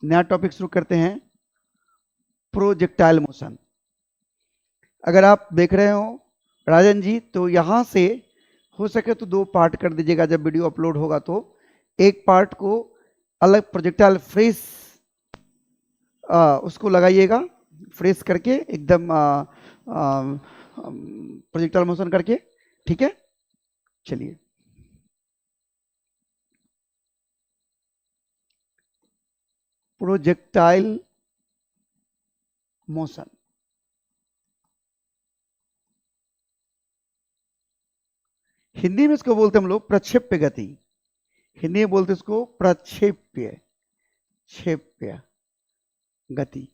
नया टॉपिक शुरू करते हैं, प्रोजेक्टाइल मोशन। अगर आप देख रहे हो राजन जी, तो यहाँ से हो सके तो 2 पार्ट कर दीजिएगा जब वीडियो अपलोड होगा। तो एक पार्ट को अलग प्रोजेक्टाइल फ्रेश उसको लगाइएगा, फ्रेश करके एकदम प्रोजेक्टाइल मोशन करके, ठीक है। चलिए, प्रोजेक्टाइल मोशन, हिंदी में इसको बोलते हम लोग प्रक्षेप्य गति। हिंदी में बोलते इसको प्रक्षेप्य क्षेप्य गति।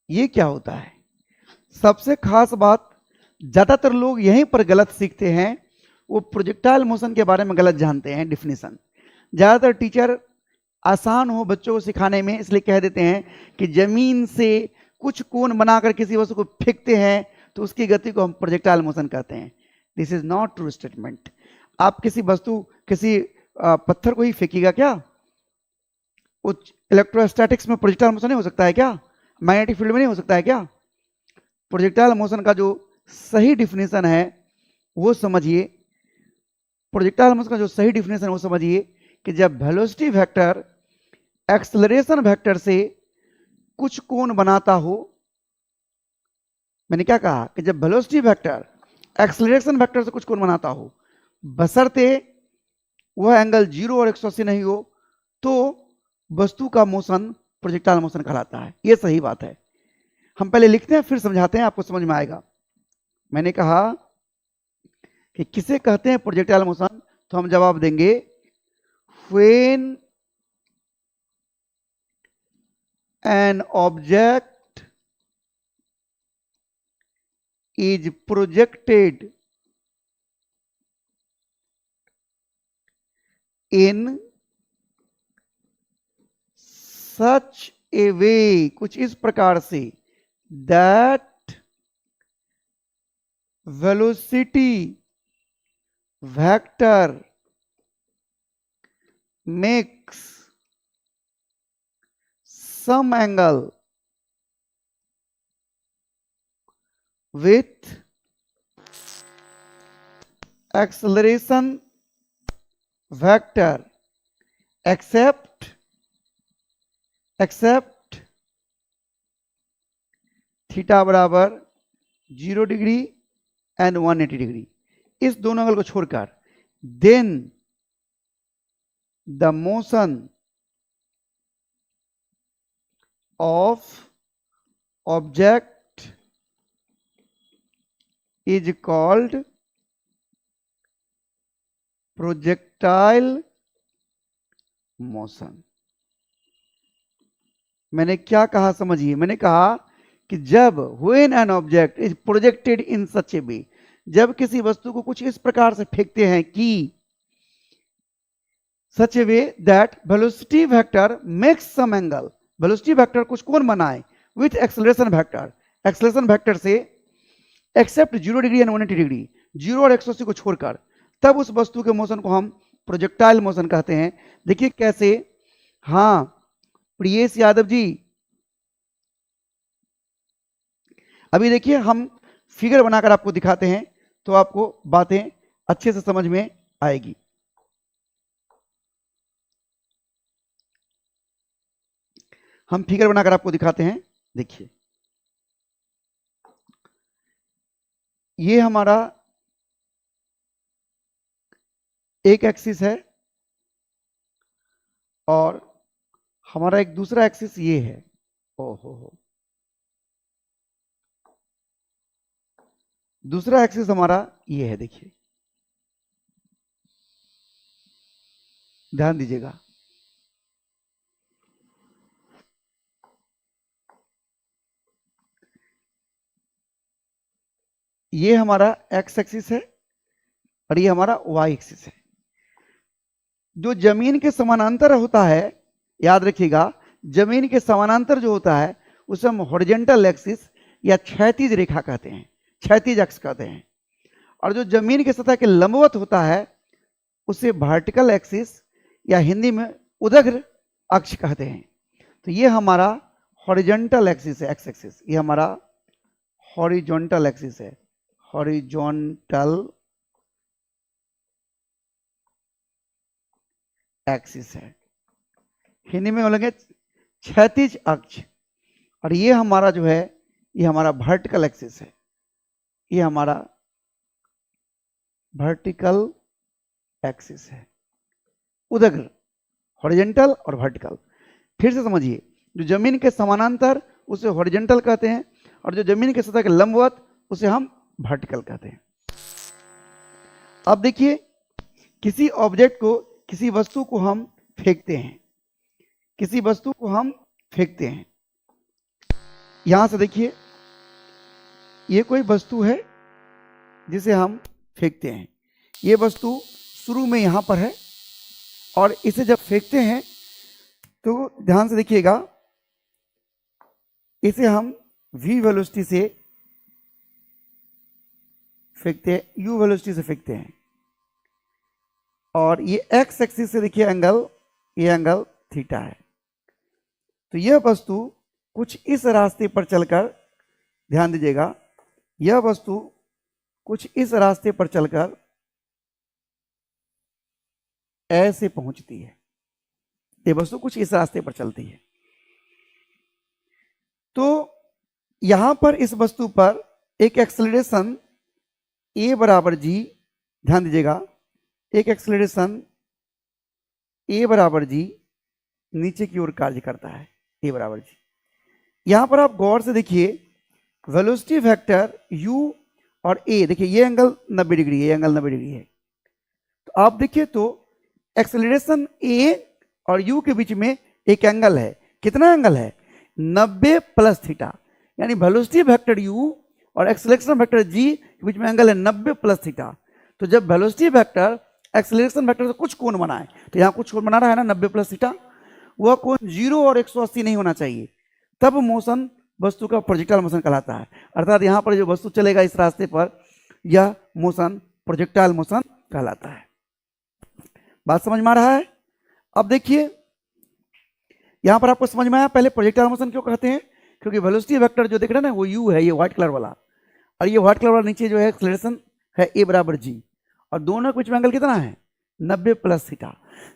ये क्या होता है? सबसे खास बात, ज्यादातर लोग यहीं पर गलत सीखते हैं, वो प्रोजेक्टाइल मोशन के बारे में गलत जानते हैं डिफिनीशन। ज्यादातर टीचर आसान हो बच्चों को सिखाने में, इसलिए कह देते हैं कि जमीन से कुछ कोण बनाकर किसी वस्तु को फेंकते हैं तो उसकी गति को हम प्रोजेक्टाइल मोशन कहते हैं। This is not true statement. आप किसी वस्तु, किसी पत्थर को ही फेंकिएगा क्या? इलेक्ट्रोस्टैटिक्स में प्रोजेक्टाइल मोशन नहीं हो सकता है क्या? मैग्नेटिक फील्ड में नहीं हो सकता है क्या? प्रोजेक्टाइल मोशन का जो सही डिफिनेशन है वो समझिए। प्रोजेक्टाइल मोशन का जो सही डिफिनेशन है वो समझिए कि जब वेलोसिटी वेक्टर एक्सेलरेशन वेक्टर से कुछ कोण बनाता हो। मैंने क्या कहा कि जब वेलोसिटी वेक्टर एक्सेलरेशन वेक्टर से कुछ कोण बनाता हो, बशर्ते वह एंगल 0 और 180 नहीं हो, तो वस्तु का मोशन प्रोजेक्टाइल मोशन कहलाता है। यह सही बात है। हम पहले लिखते हैं फिर समझाते हैं, आपको समझ में आएगा। मैंने कहा कि किसे कहते हैं प्रोजेक्टाइल मोशन, तो हम जवाब देंगे when an object is projected in such a way, कुछ इस प्रकार से, that velocity vector makes some angle with acceleration vector except theta बराबर 0 डिग्री एंड 180 डिग्री, इस दोनों एंगल को छोड़कर, then the motion of object is called projectile motion। मैंने क्या कहा समझिए। मैंने कहा कि जब when an object is projected in such a way, जब किसी वस्तु को कुछ इस प्रकार से फेंकते हैं कि such a way that velocity vector makes some angle, velocity vector कुछ कोण बनाए with acceleration vector, acceleration vector से except 0 डिग्री एंड 180 डिग्री, 0 और 180 को छोड़कर, तब उस वस्तु के मोशन को हम प्रोजेक्टाइल मोशन कहते हैं। देखिए कैसे। हाँ प्रियेश यादव जी, अभी देखिए हम फिगर बनाकर आपको दिखाते हैं तो आपको बातें अच्छे से समझ में आएगी। हम फिगर बनाकर आपको दिखाते हैं। देखिए ये हमारा एक एक्सिस है और हमारा एक दूसरा एक्सिस ये है। ओहो, दूसरा एक्सिस हमारा ये है। देखिए ध्यान दीजिएगा, ये हमारा एक्स एक्सिस है और ये हमारा वाई एक्सिस है। जो जमीन के समानांतर होता है, याद रखिएगा, जमीन के समानांतर जो होता है उसे हम हॉरिजॉन्टल एक्सिस या क्षैतिज रेखा कहते हैं, क्षैतिज अक्ष कहते हैं। और जो जमीन की सतह के लंबवत होता है उसे वर्टिकल एक्सिस या हिंदी में उदग्र अक्ष कहते हैं। तो ये हमारा हॉरिजॉन्टल एक्सिस है, एक्स एक्सिस, ये हमारा हॉरिजॉन्टल एक्सिस है, हॉरिजॉन्टल एक्सिस है, हिंदी में बोलेंगे क्षैतिज अक्ष। और ये हमारा जो है ये हमारा वर्टिकल एक्सिस है, ये हमारा वर्टिकल एक्सिस है, उदग्र, हॉरिजॉन्टल और वर्टिकल। फिर से समझिए, जो जमीन के समानांतर उसे हॉरिजॉन्टल कहते हैं और जो जमीन के सतह के लंबवत उसे हम वर्टिकल कहते हैं। अब देखिए, किसी ऑब्जेक्ट को, किसी वस्तु को हम फेंकते हैं, किसी वस्तु को हम फेंकते हैं। यहां से देखिए, ये कोई वस्तु है जिसे हम फेंकते हैं। ये वस्तु शुरू में यहां पर है और इसे जब फेंकते हैं तो ध्यान से देखिएगा, इसे हम v वेलोसिटी से फेंकते हैं, u वेलोसिटी से फेंकते हैं। और ये x एक्सिस से देखिए एंगल, ये एंगल थीटा है। तो यह वस्तु कुछ इस रास्ते पर चलकर, ध्यान दीजिएगा, यह वस्तु कुछ इस रास्ते पर चलकर ऐसे पहुंचती है। ये वस्तु कुछ इस रास्ते पर चलती है। तो यहां पर इस वस्तु पर एक एक्सेलरेशन a बराबर g, ध्यान दीजिएगा, एक एक्सेलरेशन a बराबर g नीचे की ओर कार्य करता है, a बराबर g। यहां पर आप गौर से देखिए, वेलोसिटी वेक्टर u और a, देखिए ये एंगल 90 डिग्री है, ये एंगल 90 डिग्री है। तो आप देखिए तो एक्सेलरेशन a और u के बीच में एक एंगल है। कितना एंगल है? 90 प्लस थीटा। यानी वेलोसिटी वेक्टर u और एक्सेलरेशन वेक्टर g के बीच में एंगल है 90 प्लस थीटा। तो जब वेलोसिटी वेक्टर एक्सेलरेशन वेक्टर से कुछ कोण बनाए, तो यहाँ कुछ कोण बना रहा है ना 90 प्लस थीटा, वह कोण 0 और 180 नहीं होना चाहिए, तब मोशन वस्तु का प्रोजेक्टाइल मोशन कहलाता है। अर्थात यहाँ पर जो वस्तु चलेगा इस रास्ते पर, यह मोशन प्रोजेक्टाइल मोशन कहलाता है। बात समझ में आ रहा है? अब देखिए, यहां पर आपको समझ में आया पहले प्रोजेक्टाइल मोशन क्यों कहते हैं? क्योंकि वेलोसिटी वेक्टर जो दिख रहा है ना, वो u है, ये व्हाइट कलर वाला, और ये व्हाइट कलर वाला नीचे जो है एक्सेलरेशन है a बराबर g, और दोनों के बीच में एंगल कितना है? 90 प्लस थीटा,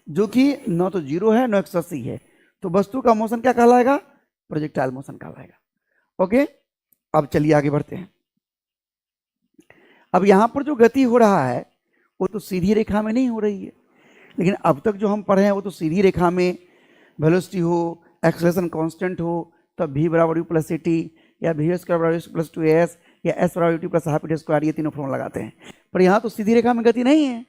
जो कि न तो 0 है न 180 है। तो वस्तु का मोशन क्या कहलाएगा? प्रोजेक्टाइल मोशन कहलाएगा। ओके, अब चलिए आगे बढ़ते हैं। अब यहां पर जो गति हो रहा है वो तो सीधी रेखा में नहीं हो रही है, लेकिन अब तक जो हम पढ़े हैं वो तो सीधी रेखा में वेलोसिटी हो, एक्सेलरेशन कांस्टेंट हो, तब v बराबर u प्लस टी, या v स्क्वायर बराबर u प्लस 2as, या s बराबर u plus half T square, ये तीनों फॉर्मूला लगाते हैं। पर यहाँ तो सीधी रेखा में गति नहीं है।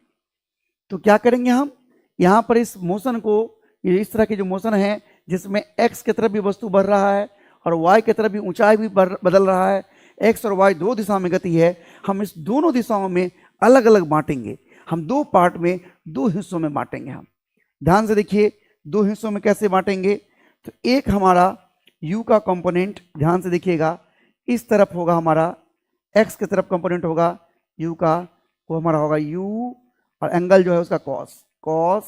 तो क्या करेंगे हम? यहाँ पर इस मोशन को, ये इस तरह की जो मोशन है जिसमें x की तरफ भी वस्तु बढ़ रहा है और y की तरफ भी ऊंचाई भी बदल रहा है, x और y दो दिशा में गति है, हम इस दोनों दिशाओं में अलग अलग बांटेंगे। हम दो पार्ट में, दो हिस्सों में बांटेंगे। हम ध्यान से देखिए, दो हिस्सों में कैसे बांटेंगे। तो एक हमारा u का कंपोनेंट, ध्यान से देखिएगा, इस तरफ होगा हमारा, x की तरफ कंपोनेंट होगा u का, वो हमारा होगा u, और एंगल जो है उसका cos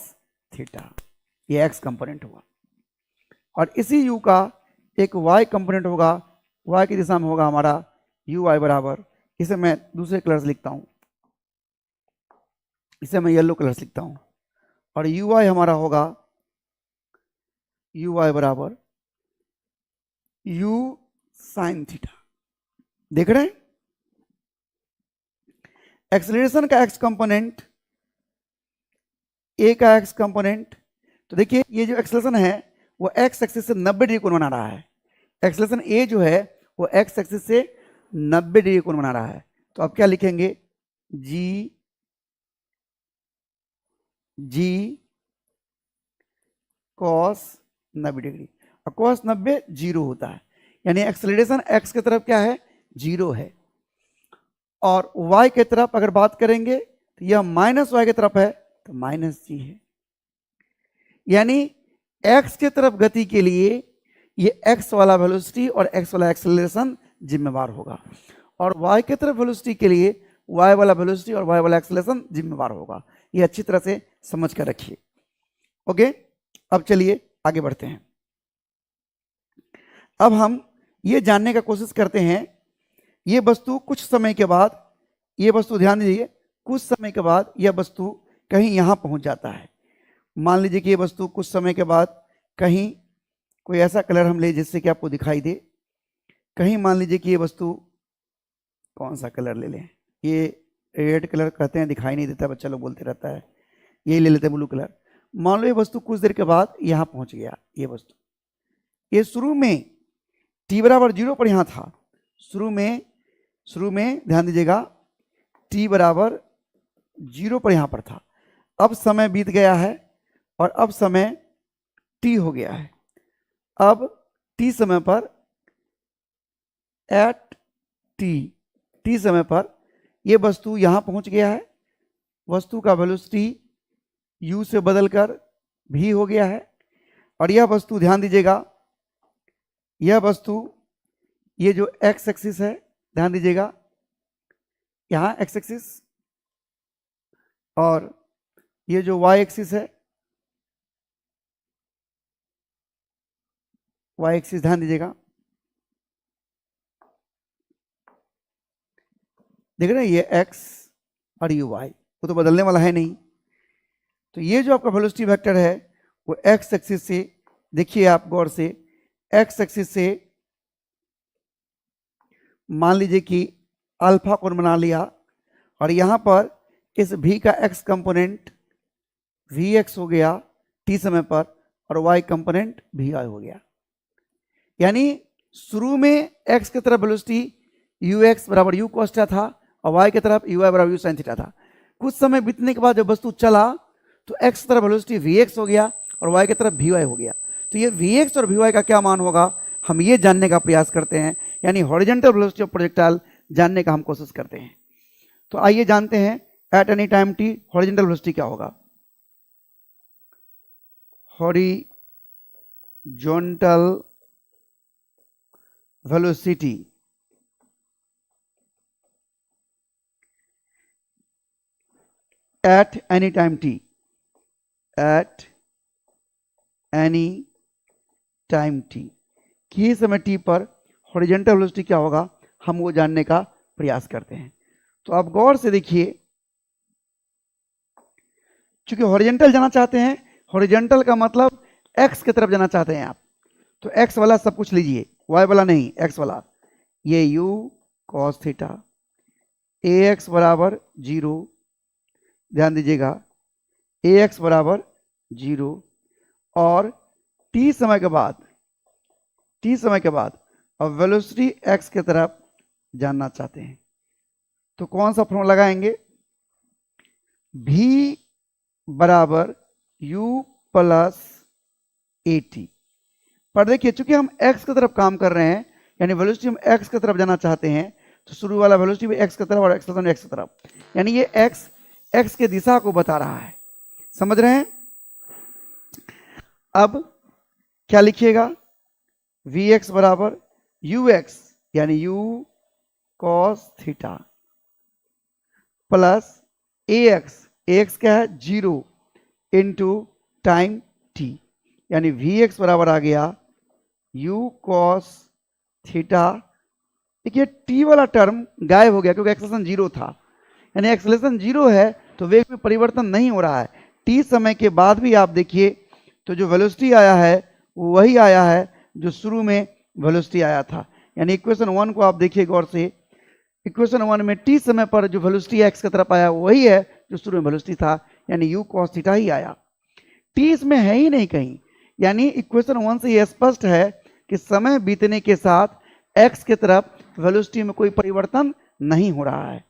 थीटा, ये x कंपोनेंट होगा। और इसी u का एक y कंपोनेंट होगा, y की दिशा में होगा हमारा uy बराबर, इसे मैं दूसरे कलर से लिखता हूं, इसे मैं येलो कलर से लिखता हूं, और uy हमारा होगा uy बराबर u sin थीटा। देख रहे हैं? एक्सेलरेशन का x कंपोनेंट, a का x कंपोनेंट, तो देखिए ये जो एक्सेलरेशन है वो x एक्सिस से 90 डिग्री कोण बना रहा है। एक्सेलरेशन a जो है वो x एक्सिस से 90 डिग्री कोण बना रहा है। तो आप क्या लिखेंगे? g cos 90 डिग्री, और cos 90 जीरो होता है, यानी एक्सेलरेशन x की तरफ क्या है? जीरो है। और y की तरफ अगर बात करेंगे तो यह माइनस y की तरफ है, तो माइनस g है। यानी x की तरफ गति के लिए ये x वाला वेलोसिटी और x वाला एक्सेलरेशन जिम्मेवार होगा, और y की तरफ वेलोसिटी के लिए y वाला वेलोसिटी और y वाला एक्सेलरेशन जिम्मेवार होगा। ये अच्छी तरह से समझ कर रखिए। ओके, अब चलिए आगे बढ़ते हैं। अब हम ये जानने का कोशिश करते हैं, ये वस्तु कुछ समय के बाद, ये वस्तु ध्यान दीजिए, कुछ समय के बाद यह वस्तु कहीं यहां पहुंच जाता है। मान लीजिए कि ये वस्तु कुछ समय के बाद कहीं, कोई ऐसा कलर हम ले जिससे कि आपको दिखाई दे, कहीं मान लीजिए कि ये वस्तु, कौन सा कलर ले लें, ये रेड कलर कहते हैं, दिखाई नहीं देता, बच्चा लोग बोलते रहता है, यही ले लेते हैं ब्लू कलर। मान लो ये वस्तु कुछ देर के बाद यहां पहुंच गया, ये वस्तु, ये शुरू में t बराबर 0 पर यहां था, शुरू में ध्यान दीजिएगा t बराबर 0 पर यहां पर था। अब समय बीत गया है और अब समय t हो गया है। अब t समय पर, एट t समय पर ये वस्तु यहां पहुंच गया है, वस्तु का वेलोसिटी u से बदलकर v हो गया है। और यह वस्तु ध्यान दीजिएगा, यह वस्तु, ये जो x एक्सिस है, ध्यान दीजिएगा यहां x एक्सिस, और ये जो y एक्सिस है, y एक्सिस ध्यान दीजिएगा, देख रहे हैं ये x और ये y, वो तो बदलने वाला है नहीं। तो ये जो आपका वेलोसिटी वेक्टर है वो x एक्सिस से, देखिए आप गौर से, x एक्सिस से मान लीजिए कि अल्फा कोण बना लिया, और यहां पर इस v का x कंपोनेंट vx हो गया t समय पर, और y कंपोनेंट vy हो गया। यानी शुरू में x की तरफ वेलोसिटी ux बराबर u cos थीटा था और y की तरफ uy बराबर u sin थीटा था। कुछ समय बीतने के बाद जब वस्तु चला तो x की तरफ वेलोसिटी vx हो गया और y की तरफ vy हो गया। तो ये vx और vy का क्या मान होगा, हम ये जानने का प्रयास करते हैं, यानी हॉरिजॉन्टल वेलोसिटी ऑफ प्रोजेक्टाइल जानने का हम कोशिश करते हैं। तो आइए जानते हैं eight any time t horizontal velocity क्या होगा। Horizontal velocity at any time t, eight any time t, किसी समय t पर हॉरिजॉन्टल वेलोसिटी क्या होगा, हम वो जानने का प्रयास करते हैं। तो आप गौर से देखिए, चूंकि हॉरिजॉन्टल जाना चाहते हैं, हॉरिजॉन्टल का मतलब x की तरफ जाना चाहते हैं आप, तो x वाला सब कुछ लीजिए, y वाला नहीं, x वाला। ये u cos थीटा, ax बराबर 0, ध्यान दीजिएगा ax बराबर 0, और t समय के बाद अब वेलोसिटी x की तरफ जानना चाहते हैं, तो कौन सा फॉर्मूला लगाएंगे, v बराबर u प्लस at। पर देखिए चूंकि हम x की तरफ काम कर रहे हैं, यानी वेलोसिटी हम x की तरफ जाना चाहते हैं, तो शुरू वाला वेलोसिटी भी x की तरफ और एक्सेलरेशन x की तरफ, यानी ये x के दिशा को बता रहा है, समझ रहे हैं। अब क्या लिखिएगा, vx बराबर ux यानी u cos theta plus ax क्या है 0 इंटू टाइम t, यानी vx बराबर आ गया u cos थीटा। देखिए t वाला टर्म गायब हो गया क्योंकि एक्सेलरेशन 0 था, यानी एक्सेलरेशन 0 है तो वेग में परिवर्तन नहीं हो रहा है। t समय के बाद भी आप देखिए तो जो वेलोसिटी आया है वो वही आया है जो शुरू में वेलोसिटी आया था। यानी इक्वेशन 1 को आप देखिए गौर से, इक्वेशन 1 में t समय पर जो वेलोसिटी x की तरफ आया वही है जो शुरू में वेलोसिटी था, यानी u cos थीटा ही आया, t इसमें है ही नहीं कहीं। यानी इक्वेशन 1 से यह स्पष्ट है कि समय बीतने के साथ x की तरफ वेलोसिटी में कोई परिवर्तन नहीं हो रहा है।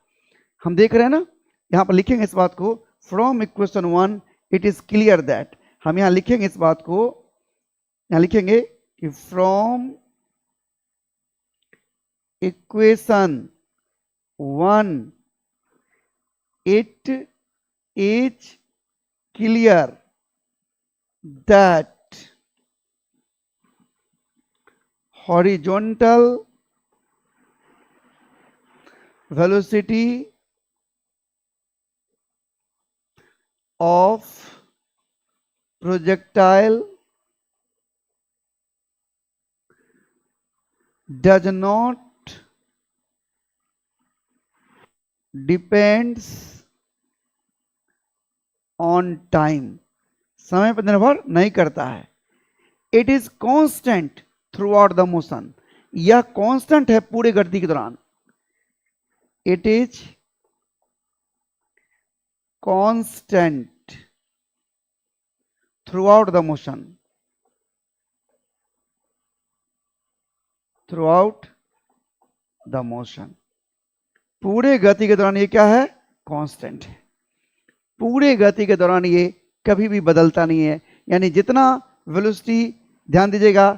हम देख रहे हैं ना, यहां पर लिखेंगे इस बात को, from equation 1 it is clear that, हम यहां लिखेंगे इस बात को, यहां लिखेंगे कि from equation 1 it is clear that horizontal velocity of projectile does not depends on time, समय पर निर्भर नहीं करता है। It is constant through out the motion, यह कांस्टेंट है पूरे गति के दौरान। It is constant through out the motion, through out the motion, पूरे गति के दौरान ये क्या है, कांस्टेंट है। पूरे गति के दौरान ये कभी भी बदलता नहीं है। यानी जितना वेलोसिटी, ध्यान दीजिएगा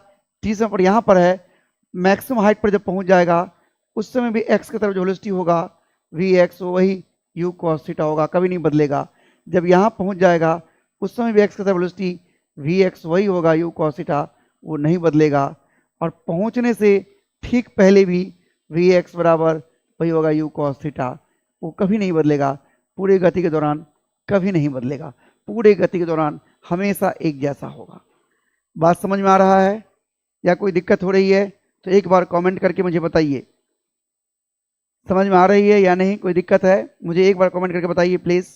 टी समय पर यहां पर है, मैक्सिमम हाइट पर जब पहुंच जाएगा उस समय भी एक्स की तरफ जो वेलोसिटी होगा वी एक्स, वही यू कॉस थीटा होगा, कभी नहीं बदलेगा। जब यहां पहुंच जाएगा उस समय भी एक्स की तरफ वेलोसिटी वी एक्स वही होगा यू कॉस थीटा, वो नहीं बदलेगा। और पहुंचने से ठीक पहले भी वी एक्स बराबर वही होगा यू कॉस थीटा, वो कभी नहीं बदलेगा। पूरे गति के दौरान कभी नहीं बदलेगा, पूरे गति के दौरान हमेशा एक जैसा होगा। बात समझ में आ रहा है या कोई दिक्कत हो रही है तो एक बार कमेंट करके मुझे बताइए, समझ में आ रही है या नहीं, कोई दिक्कत है मुझे एक बार कमेंट करके बताइए प्लीज।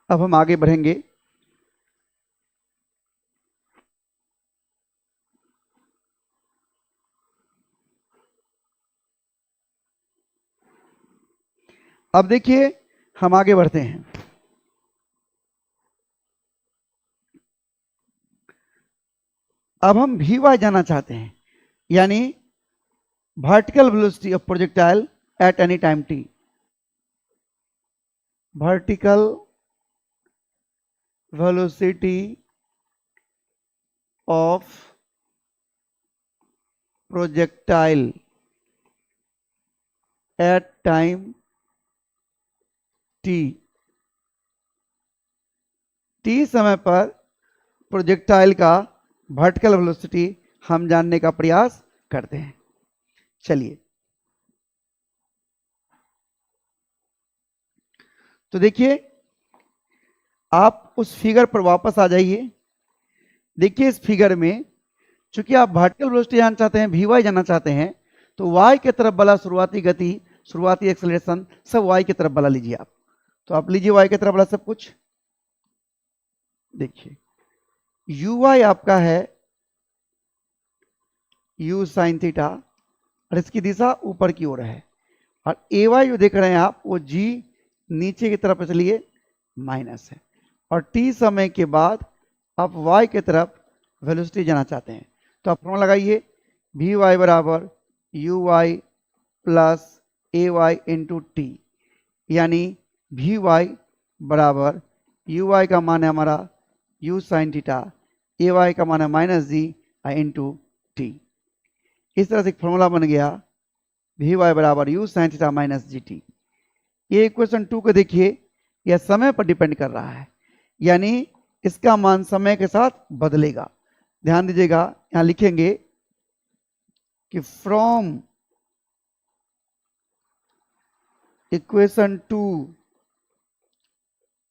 अब हम आगे बढ़ेंगे। अब देखिए हम आगे बढ़ते हैं। अब हम वी वाई जाना चाहते हैं, यानी vertical velocity of projectile eight any time T. Vertical velocity of projectile eight time T. T समय पर प्रोजेक्टाइल का वर्टिकल वेलोसिटी हम जानने का प्रयास करते हैं। चलिए तो देखिए आप उस फिगर पर वापस आ जाइए। देखिए इस फिगर में चूंकि आप वर्टिकल वेलोसिटी जानना चाहते हैं, वी वाई जानना चाहते हैं, तो वाई की तरफ वाला शुरुआती गति, शुरुआती एक्सेलरेशन सब वाई की तरफ वाला लीजिए आप। तो आप लीजिए वाई की तरफ वाला सब कुछ। देखिए यू वाई आपका है यू साइन थीटा और इसकी दिशा ऊपर की ओर है, और ए वाई जो देख रहे हैं आप वो जी नीचे की तरफ इसलिए माइनस है। और टी समय के बाद आप वाई की तरफ वेलोसिटी जाना चाहते हैं, तो आप फॉर्मूला लगाइए वी वाई बराबर U Y plus A Y into T, यानी वी वाई बराबर यू वाई का मान है हमारा U sine theta, A Y का मान है माइनस जी इंटू टी। इस तरह से एक फॉर्मूला बन गया वी वाई बराबर you sine theta minus g T. ये इक्वेशन 2 को देखिए, यह समय पर डिपेंड कर रहा है, यानी इसका मान समय के साथ बदलेगा। ध्यान दीजिएगा यहां लिखेंगे कि from equation 2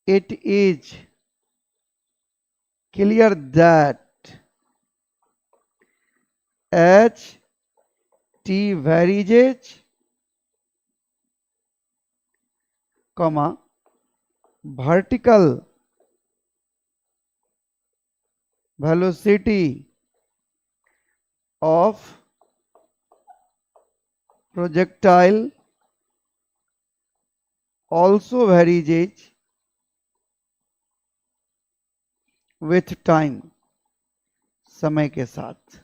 it is clear that as t varies, vertical velocity of projectile also varies with time, समय के साथ।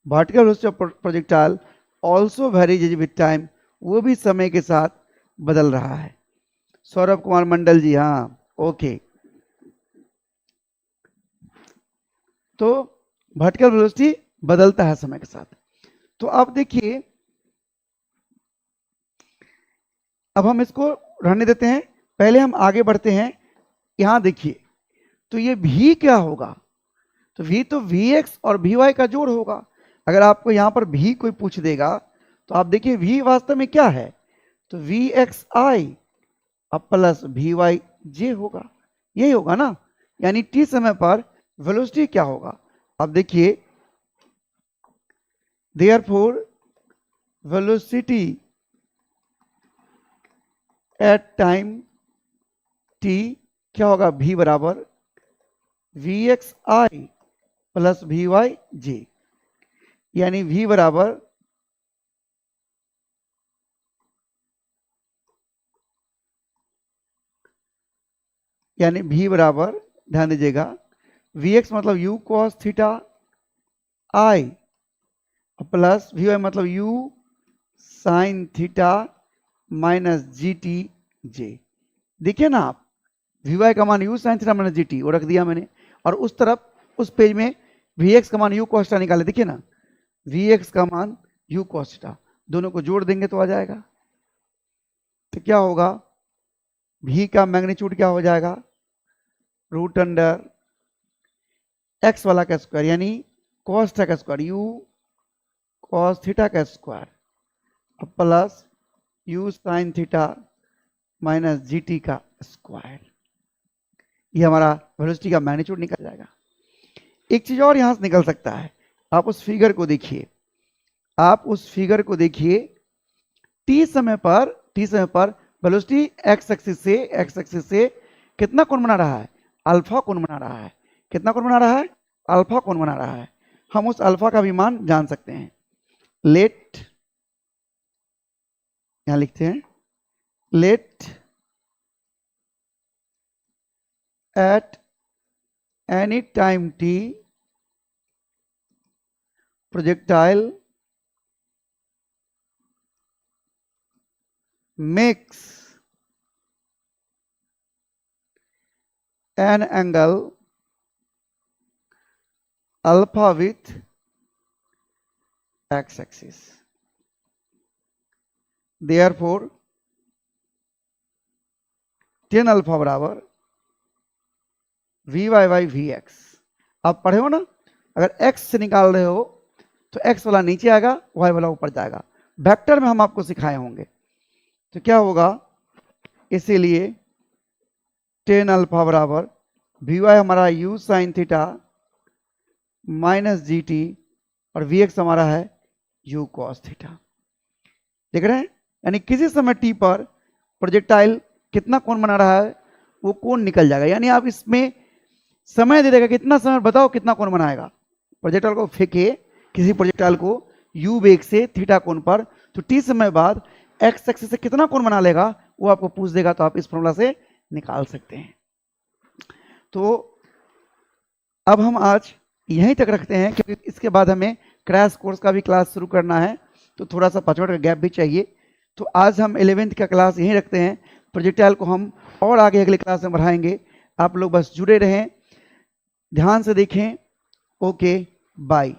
Vertical velocity of projectile also varies with time, वो भी समय के साथ बदल रहा है। सौरभ कुमार मंडल जी, हाँ ओके। तो वर्टिकल वेलोसिटी बदलता है समय के साथ। तो अब देखिए अब हम इसको रहने देते हैं, पहले हम आगे बढ़ते हैं। यहां देखिए तो ये v क्या होगा, तो v तो vx और vy का जोड़ होगा। अगर आपको यहां पर v कोई पूछ देगा तो आप देखिए v वास्तव में क्या है, तो vxi अब प्लस वी वाई जे होगा, यही होगा ना। यानी टी समय पर वेलोसिटी क्या होगा, अब देखिए, therefore velocity at time t क्या होगा, v बराबर v x i plus v y j, यानी v बराबर ध्यान दीजिएगा, वी एक्स मतलब u cos theta i plus v y मतलब u sine theta minus g t j. देखिए ना आप, वी वाई का मान u sine theta minus g t वो रख दिया मैंने, और उस तरफ उस पेज में वी एक्स का मान u cos थीटा निकाले। देखिए ना, वी एक्स का मान u cos थीटा, दोनों को जोड़ देंगे तो आ जाएगा। तो क्या होगा, v का मैग्नीट्यूड क्या हो जाएगा, रूट अंडर x वाला का स्क्वायर यानी cos थीटा का स्क्वायर, u cos थीटा का square plus u sine theta minus g T का स्क्वायर, ये हमारा वेलोसिटी का मैग्नीट्यूड निकल जाएगा। एक चीज और यहां से निकल सकता है, आप उस फिगर को देखिए, टी समय पर वेलोसिटी एक्स एक्सिस से कितना कोण बना रहा है, अल्फा कोण बना रहा है। कितना कोण बना रहा है, अल्फा कोण बना रहा है। हम उस अल्फा का भी मान जान सकते हैं। लेट, यहां लिखते हैं, let at any time t projectile makes an angle alpha with x axis, therefore tan alpha बराबर v y by v x. आप पढ़े हो ना, अगर x से निकाल रहे हो तो x वाला नीचे आएगा, y वाला ऊपर जाएगा। वेक्टर में हम आपको सिखाए होंगे। तो क्या होगा, इसीलिए टेन अल्फा बराबर वी वाई हमारा u sine theta minus g T और वी एक्स हमारा है u कॉस थीटा। देख रहे हैं, यानी किसी समय t पर प्रोजेक्टाइल कितना कोण बना रहा है वो कोण निकल जाएगा। यानी आप इसमें समय दे देगा, कितना समय बताओ कितना कोण बनाएगा। प्रोजेक्टाइल को फेंके, किसी प्रोजेक्टाइल को u वेग से थीटा कोण पर, तो t समय बाद x एक्सिस से कितना कोण बना लेगा वो आपको पूछ देगा, तो आप इस फॉर्मूला से निकाल सकते हैं। तो अब हम आज यहीं तक रखते हैं, क्योंकि इसके बाद हमें क्रैश कोर्स का भी क्लास शुरू करना है, तो थोड़ा सा 5 मिनट का गैप भी चाहिए। तो आज हम 11th का क्लास यहीं रखते हैं। प्रोजेक्टाइल को हम और आगे अगले क्लास में बढ़ाएंगे। आप लोग बस जुड़े रहें, ध्यान से देखें। Okay, bye.